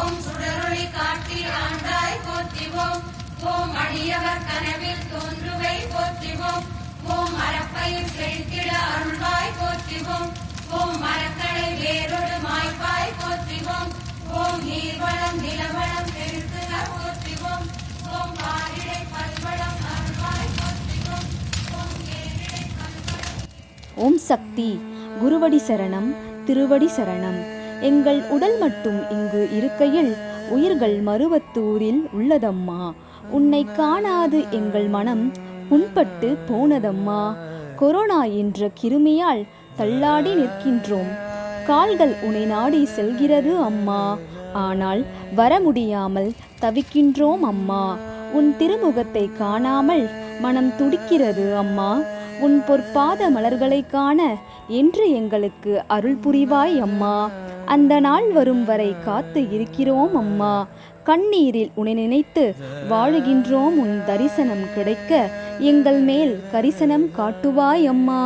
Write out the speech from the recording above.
ஓம் சுடரொளி காட்டி ஆண்டாய் போற்றிவோம். ஓம் அடியவர் கனவில் தோன்றுவை போற்றிவோம். ஓம் மரப்பயிர் செழித்திட அருள்வாய் போற்றிவோம். ஓம் மரத்தடை வேறொரு மாய்ப்பாய் போற்றிவோம். ஓம் நீர்வளம் நிலவளம் பெருக்குக போற்றிவோம். ஓம் பாரிடை பல்வளம் அருள்வாய் போற்றிவோம். ஓம் ஏரிடை பல்வளம். ஓம் சக்தி. குருவடி சரணம், திருவடி சரணம். எங்கள் உடல் மட்டும் இங்கு இருக்கையில் உயிர்கள் மருவத்தூரில் உள்ளதம்மா. உன்னை காணாது எங்கள் மனம் புண்பட்டு போனதம்மா. கொரோனா என்ற கிருமியால் தள்ளாடி நிற்கின்றோம். கால்கள் உன்னை நாடி செல்கிறது அம்மா. ஆனால் வர முடியாமல் தவிக்கின்றோம் அம்மா. உன் திருமுகத்தை காணாமல் மனம் துடிக்கிறது அம்மா. உன் பொற்பாத மலர்களை காண என்று எங்களுக்கு அருள் புரிவாய் அம்மா. அந்த நாள் வரும் வரை காத்து இருக்கிறோம் அம்மா. கண்ணீரில் உன்னை நினைத்து வாழுகின்றோம். உன் தரிசனம் கிடைக்க எங்கள் மேல் கரிசனம் காட்டுவாய் அம்மா.